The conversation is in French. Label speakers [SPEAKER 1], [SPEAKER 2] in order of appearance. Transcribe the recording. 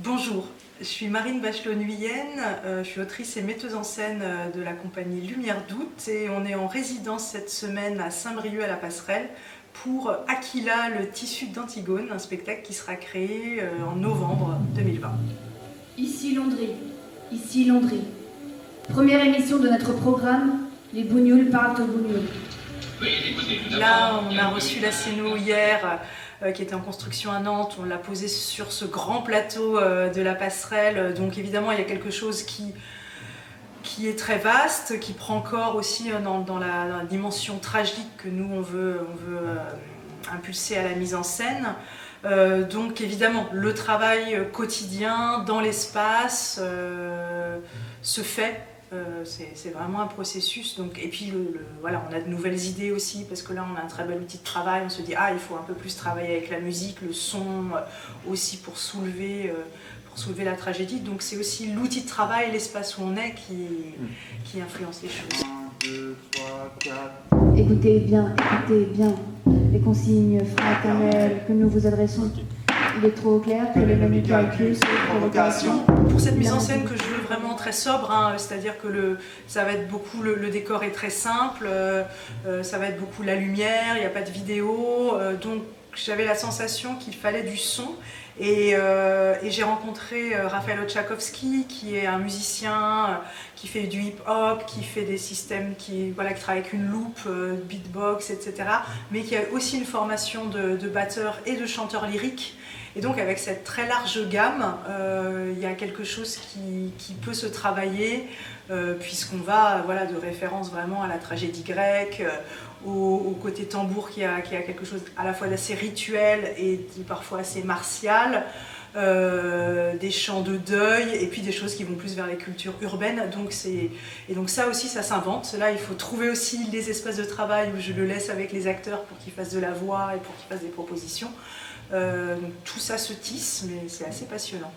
[SPEAKER 1] Bonjour, je suis Marine Bachelot-Nuyen, je suis autrice et metteuse en scène de la compagnie Lumière d'août et on est en résidence cette semaine à Saint-Brieuc à la Passerelle pour Aquila, le tissu d'Antigone, un spectacle qui sera créé en novembre 2020.
[SPEAKER 2] Ici Londres, ici Londres. Première émission de notre programme, les Bougnoules parlent aux Bougnoules.
[SPEAKER 1] Là, on a reçu la scéno hier, qui était en construction à Nantes. On l'a posée sur ce grand plateau de la Passerelle. Donc évidemment, il y a quelque chose qui est très vaste, qui prend corps aussi dans la dimension tragique que nous, on veut impulser à la mise en scène. Donc évidemment, le travail quotidien dans l'espace se fait. C'est vraiment un processus. Donc, et puis voilà, on a de nouvelles idées aussi parce que là on a un très bel outil de travail. On se dit il faut un peu plus travailler avec la musique, le son aussi pour soulever la tragédie. Donc c'est aussi l'outil de travail, l'espace où on est qui influence les choses.
[SPEAKER 3] 1, 2, 3, 4.
[SPEAKER 2] Écoutez bien les consignes fraternelles que nous vous adressons. Il est trop clair que les mêmes calculs sont provocations.
[SPEAKER 1] Pour cette mise en scène que je veux vraiment très sobre, c'est-à-dire que ça va être beaucoup, le décor est très simple, ça va être beaucoup la lumière, il n'y a pas de vidéo, donc j'avais la sensation qu'il fallait du son et j'ai rencontré Raphaël Oczakowski qui est un musicien qui fait du hip-hop, qui fait des systèmes, qui travaille avec une loupe, beatbox, etc. mais qui a aussi une formation de batteur et de chanteur lyrique. Et donc avec cette très large gamme, il y a quelque chose qui peut se travailler puisqu'on va de référence vraiment à la tragédie grecque, au côté tambour qui a quelque chose à la fois d'assez rituel et parfois assez martial, des chants de deuil et puis des choses qui vont plus vers les cultures urbaines. Donc ça aussi ça s'invente. Là il faut trouver aussi les espaces de travail où je le laisse avec les acteurs pour qu'ils fassent de la voix et pour qu'ils fassent des propositions. Donc tout ça se tisse mais c'est assez passionnant.